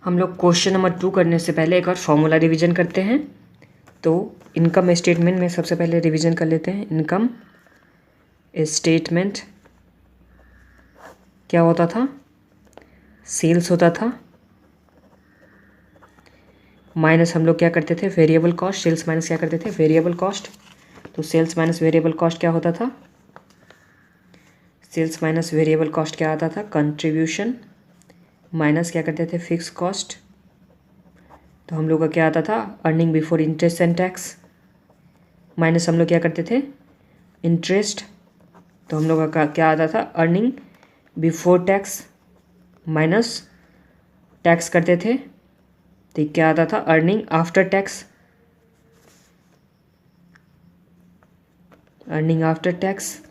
हम लोग question number 2 करने से पहले एक और फॉर्मूला रिवीजन करते हैं। तो इनकम स्टेटमेंट में सबसे पहले रिवीजन कर लेते हैं। इनकम स्टेटमेंट क्या होता था? सेल्स होता था माइनस हम लोग क्या करते थे? Variable cost. सेल्स माइनस क्या करते थे? Variable cost. तो सेल्स माइनस वेरिएबल कॉस्ट क्या होता था? सेल्स माइनस वेरिएबल कॉस्ट क्या आता था? कंट्रीब्यूशन माइनस क्या करते थे? Fix cost. तो हम लोग का क्या आता था? Earning before interest and tax minus हम लोग क्या करते थे? इंटरेस्ट। तो हम लोग का क्या आता था? Earning before tax minus tax करते थे। तो क्या आता था? Earning after tax. Earning after tax.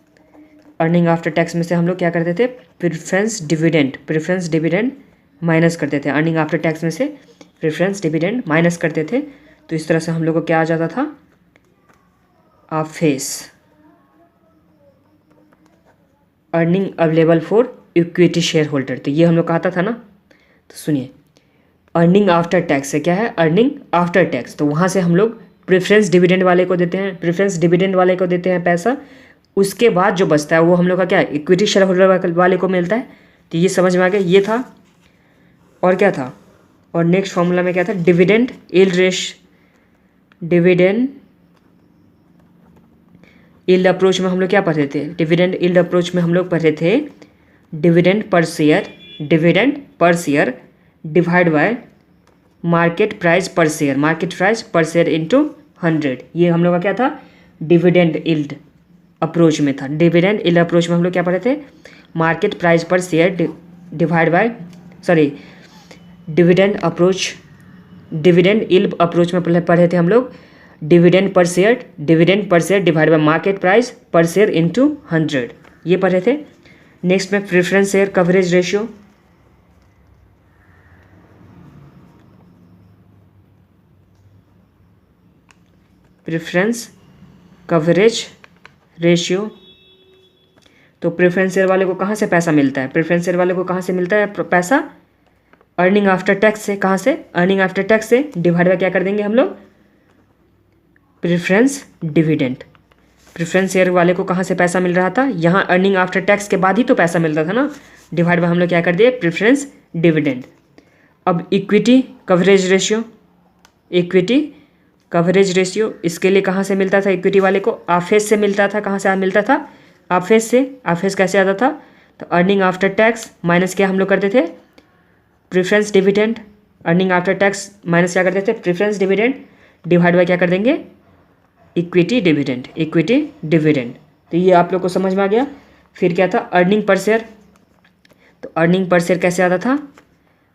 Earning after tax में से हम लोग क्या करते थे? Preference dividend. Preference dividend minus करते थे। अर्निंग आफ्टर टैक्स में से प्रेफरेंस डिविडेंड माइनस करते थे। तो इस तरह से हम लोग को क्या आ जाता था? आफेस। Earning available for equity share holder. तो ये हम लोग का आता था ना। तो सुनिए, अर्निंग आफ्टर टैक्स से क्या है? Earning after tax. तो वहाँ से हम लोग प्रेफरेंस डिविडेंड वाले को देते हैं। प्रेफरेंस डिविडेंड वाले को देते हैं पैसा। उसके बाद जो बचता है वो हम लोग का क्या है? इक्विटी शेयर होल्डर वाले को मिलता है। तो ये समझ में आ गया। ये था। और क्या था? और नेक्स्ट फॉर्मूला में क्या था? Dividend yield dividend yield approach में हम लोग क्या पढ़ रहे थे? डिविडेंड यील्ड अप्रोच में हम लोग पढ़ रहे थे dividend per share divide by market price per share into 100। ये हम लोग का क्या था? डिविडेंड यील्ड अप्रोच में था। डिविडेंड यील्ड अप्रोच में हम लोग क्या पढ़े थे? Market price per share divide bye dividend yield approach में पढ़े थे हम लोग dividend per share divide by market price per share into 100। ये पढ़े थे। नेक्स्ट में preference share coverage ratio. Preference coverage ratio. तो प्रेफरेंस शेयर वाले को कहाँ से पैसा मिलता है? प्रेफरेंस शेयर वाले को कहाँ से मिलता है पैसा? अर्निंग आफ्टर टैक्स से। कहाँ से? अर्निंग आफ्टर टैक्स से डिवाइड बाय क्या कर देंगे हम लोग? Preference dividend. प्रेफरेंस शेयर वाले को कहाँ से पैसा मिल रहा था? यहाँ अर्निंग आफ्टर टैक्स के बाद ही तो पैसा मिलता था ना। डिवाइड बाय हम लोग क्या कर दिए? Preference dividend. अब इक्विटी कवरेज रेशियो इसके लिए कहाँ से मिलता था? इक्विटी वाले को आफेस से मिलता था। कहाँ से मिलता था? आफेस से। आफेस कैसे आता था? तो अर्निंग आफ्टर टैक्स माइनस क्या हम लोग करते थे? Preference dividend. Earning after tax minus क्या करते थे? प्रेफरेंस डिविडेंड डिवाइड बाय क्या कर देंगे? Equity dividend. तो ये आप लोग को समझ में आ गया। फिर क्या था? Earning per share. तो अर्निंग पर शेयर कैसे आता था?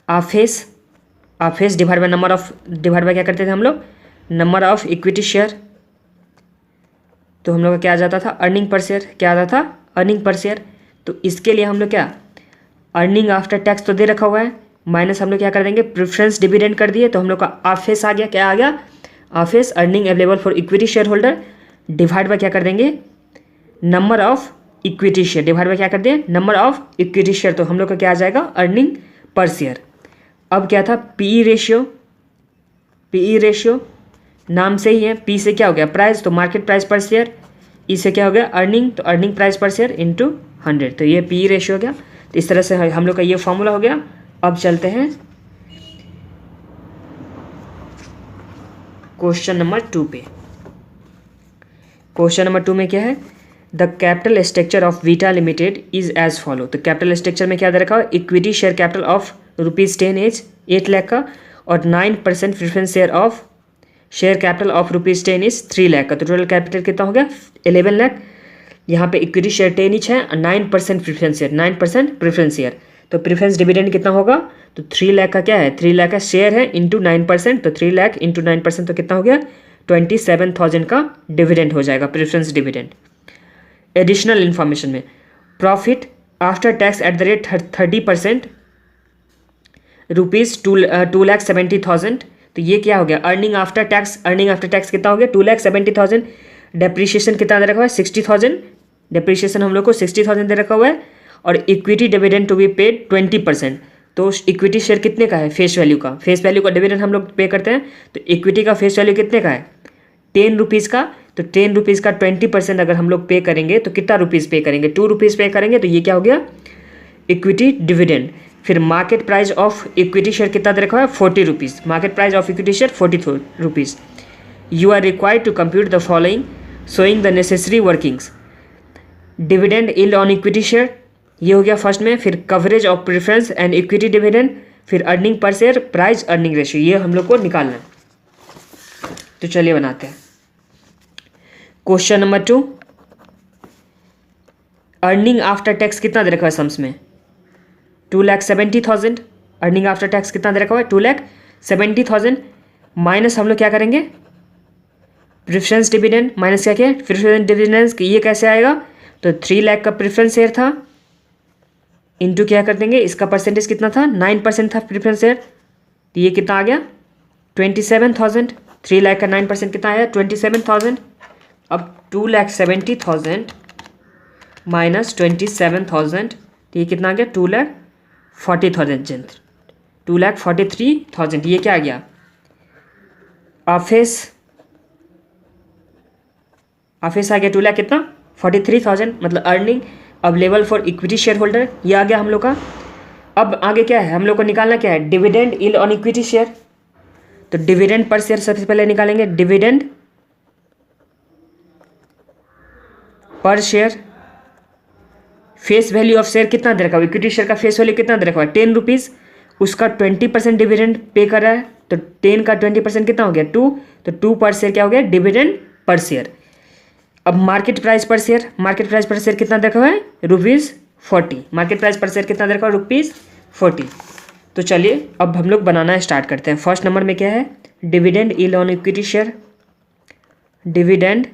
आफेस डिवाइड बाय क्या करते थे हम लोग? Number of equity share. तो हम लोग का क्या आ जाता था? Earning per share. क्या आता था? Earning per share. तो इसके लिए हम लोग क्या? अर्निंग आफ्टर टैक्स तो दे रखा हुआ है, माइनस हम लोग क्या कर देंगे? प्रेफरेंस डिविडेंड कर दिए। तो हम लोग का आफेस आ गया। क्या आ गया? आफेस earning available for equity share holder divide by क्या कर देंगे? Number of equity share. Divide by क्या कर दिए? Number of equity share. तो हम लोग का क्या आ जाएगा? Earning per share. अब क्या था? पीई रेशियो नाम से ही है। पी से क्या हो गया? प्राइस। तो मार्केट प्राइस पर शेयर। ई से क्या हो गया? अर्निंग। तो earning price per share into 100। तो ये पीई रेशियो हो गया। तो इस तरह से हम लोग का ये फॉर्मूला हो गया। अब चलते हैं क्वेश्चन नंबर 2 पे। क्वेश्चन नंबर 2 में क्या है? The capital structure of Vita limited is as follow. तो कैपिटल स्ट्रक्चर में क्या दे रखा है? Equity share capital of ₹10 as 8 lakh का और 9% preference share capital of ₹10 is 3 lakh का। तो टोटल कैपिटल कितना हो गया? 11 लाख। यहाँ पे इक्विटी शेयर 10 इच है और 9% प्रेफरेंस शेयर। तो प्रेफरेंस डिविडेंड कितना होगा? तो 3 लाख का क्या है? 3 लाख का शेयर है इंटू 9%। तो 3 लाख इंटू 9% तो कितना हो गया? 27,000 का डिविडेंड हो जाएगा, प्रेफरेंस डिविडेंड। एडिशनल इन्फॉर्मेशन में profit after tax at the rate 30% ₹2,70,000। तो ये क्या हो गया? अर्निंग आफ्टर टैक्स कितना हो गया? 2,70,000। डेप्रीशिएशन कितना दे रखा हुआ है? 60,000। डेप्रीशिएशन हम लोग को 60,000 दे रखा हुआ है। और equity dividend to be paid 20%। तो इक्विटी शेयर कितने का है, फेस वैल्यू का, फेस वैल्यू का डिविडेंड हम लोग पे करते हैं, तो इक्विटी का फेस वैल्यू कितने का है, 10 रुपीज़ का। तो 10 रुपीज़ का 20% अगर हम लोग पे करेंगे तो कितना रुपीज़ पे करेंगे, 2 रुपीज़ पे करेंगे, तो ये क्या हो गया, इक्विटी डिविडेंड। फिर market price of equity share कितना दे रखा है, 40 rupees, market price of equity share 40 rupees. You are required to compute the following showing the necessary workings. Dividend yield on equity share, ये हो गया फर्स्ट में। फिर coverage of preference and equity dividend, फिर earning per share, price earning ratio, ये हम लोग को निकालना है। तो चलिए बनाते हैं। Question number 2, earning after tax कितना दे रखा है सम्स में, 2,70,000। अर्निंग आफ्टर टैक्स कितना दे रखा हुआ है, 2,70,000 माइनस हम लोग क्या करेंगे, प्रेफरेंस डिविडेंड माइनस क्या किया, प्रेफरेंस डिविडेंड, ये कैसे आएगा, तो 3 लाख का प्रेफरेंस शेयर था, इंटू क्या कर देंगे, इसका परसेंटेज कितना था, 9% था प्रेफरेंस शेयर, तो ये कितना आ गया, 27,000। 3 लाख का 9% कितना आया, 27,000। अब 2,70,000 माइनस 27,000, तो ये कितना आ गया, 2,40,000, 2,43,000। ये क्या आ गया, ऑफिस आ गया 2 लाख कितना, 43,000, मतलब earning available for equity share holder, ये आ गया हम लोग का। अब आगे क्या है, हम लोग को निकालना क्या है, dividend yield on equity share. तो डिविडेंड पर शेयर सबसे पहले निकालेंगे, dividend per share, face value of share कितना दे रखा है, इक्विटी शेयर का फेस वैल्यू कितना दे रखा है, 10 रुपीज़, उसका 20% डिविडेंड पे कर रहा है, तो 10 का 20% कितना हो गया, 2, तो 2 पर शेयर क्या हो गया, डिविडेंड पर शेयर। अब market price per share, market price per share कितना देखा हुआ है, ₹40, मार्केट प्राइस पर शेयर कितना देखा हुआ है, ₹40। तो चलिए अब हम लोग बनाना स्टार्ट करते हैं। फर्स्ट नंबर में क्या है, dividend yield on equity share, dividend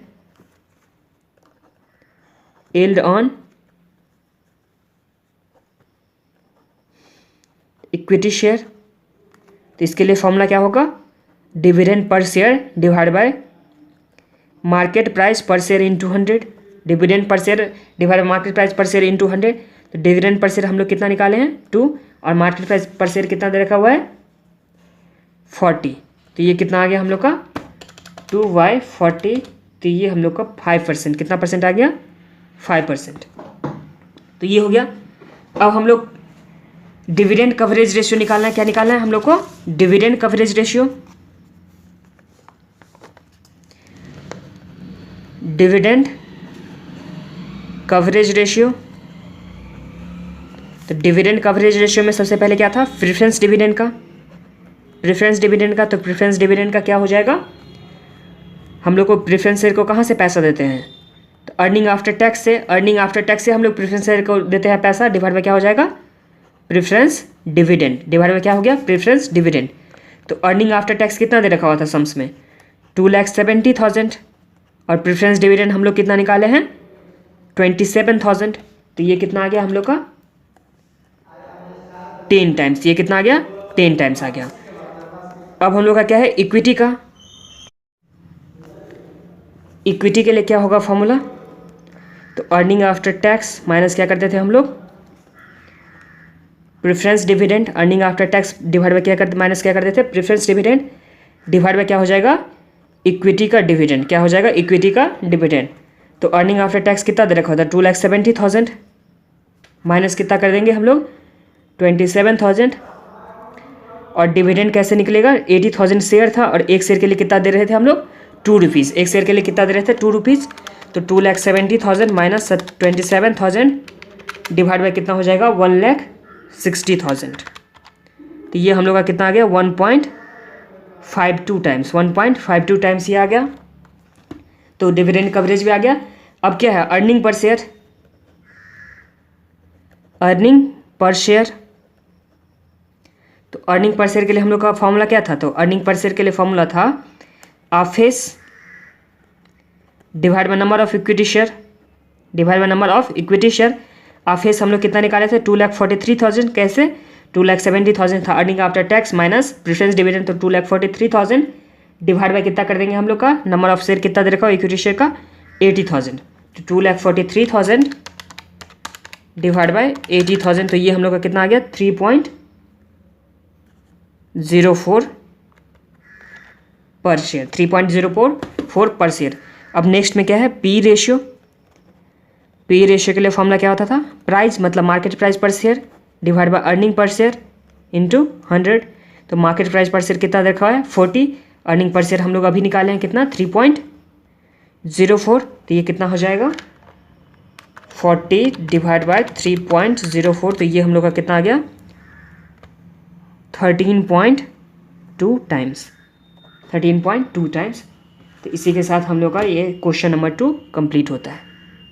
yield on equity share. तो इसके लिए फॉर्मूला क्या होगा, dividend per share divide by market price per share into 100, dividend per share divide by market price per share into 100। तो dividend per share हम लोग कितना निकाले हैं, 2, और मार्केट प्राइस पर शेयर कितना दे रखा हुआ है, 40। तो ये कितना आ गया हम लोग का, 2/40, तो ये हम लोग का 5%, कितना परसेंट आ गया, 5%। तो ये हो गया। अब हम लोग डिविडेंड कवरेज रेशियो निकालना है, क्या निकालना है हम लोग को, dividend coverage ratio, dividend coverage ratio. तो डिविडेंड कवरेज रेशियो में सबसे पहले क्या था, प्रेफरेंस डिविडेंड का, तो प्रेफरेंस डिविडेंड का क्या हो जाएगा, हम लोग को प्रेफरेंस शेयर को कहाँ से पैसा देते हैं, तो अर्निंग आफ्टर टैक्स से, हम लोग प्रेफरेंस शेयर को देते हैं पैसा, डिवाइड में क्या हो जाएगा, प्रेफरेंस डिविडेंड, डिवाइड में क्या हो गया, प्रेफरेंस डिविडेंड। तो अर्निंग आफ्टर टैक्स कितना दे रखा हुआ था सम्स में, 2,70,000, और प्रेफरेंस डिविडेंड हम लोग कितना निकाले हैं, 27,000। तो ये कितना आ गया हम लोग का, 10 टाइम्स, ये कितना आ गया, 10 टाइम्स आ गया। अब हम लोग का क्या है, इक्विटी का, इक्विटी के लिए क्या होगा फॉर्मूला, तो अर्निंग आफ्टर टैक्स माइनस क्या करते थे हम लोग, preference dividend, earning after tax divide by क्या करते, माइनस क्या करते थे, प्रेफरेंस डिविडेंड, डिवाइड बाय क्या हो जाएगा, इक्विटी का डिविडेंड, क्या हो जाएगा, इक्विटी का डिविडेंड। तो अर्निंग आफ्टर टैक्स कितना दे रखा होता है, 2,70,000 माइनस कितना कर देंगे हम लोग, 27,000, और डिविडेंड कैसे निकलेगा, 80,000 शेयर था, और एक शेयर के लिए कितना दे रहे थे हम लोग, 2 रुपीज़, एक शेयर के लिए कितना दे रहे थे, 2 रुपीज़। तो 2,70,000 माइनस 27,000 डिवाइड बाय कितना हो जाएगा, 1,60,000। तो ये हम लोग का कितना आ गया, 1.52 टाइम्स, 1.52 टाइम्स ये आ गया। तो डिविडेंड कवरेज भी आ गया। अब क्या है, earning per share, earning per share. तो अर्निंग पर शेयर के लिए हम लोग का फॉर्मूला क्या था, तो अर्निंग पर शेयर के लिए फॉर्मूला था office divide by number of equity share, divide by number of equity share. Office हम लोग कितना निकाले थे, 2,43,000, कैसे, 2,70,000 था earning after tax minus preference dividend, तो 2,43,000 डिवाइड बाय कितना कर देंगे हम लोग का, नंबर ऑफ शेयर कितना दे रखा हो इक्विटी शेयर का, 80,000। तो 2,43,000 डिवाइड बाय 80,000, तो ये हम लोग का कितना आ गया, 3.5 3.04 पर शेयर, 3.04 पर शेयर। अब नेक्स्ट में क्या है, पी रेशियो। पी रेशियो के लिए फॉर्मूला क्या होता था, प्राइस मतलब market price per share divide by earning per share into 100। तो मार्केट प्राइस पर शेयर कितना देखा है 40, अर्निंग पर शेयर हम लोग अभी निकाले हैं कितना 3.04। तो ये कितना हो जाएगा 40 डिवाइड बाय 3.04। तो ये हम लोग का कितना आ गया 13.2 टाइम्स, 13.2 टाइम्स। तो इसी के साथ हम लोग का ये क्वेश्चन नंबर 2 कंप्लीट होता है।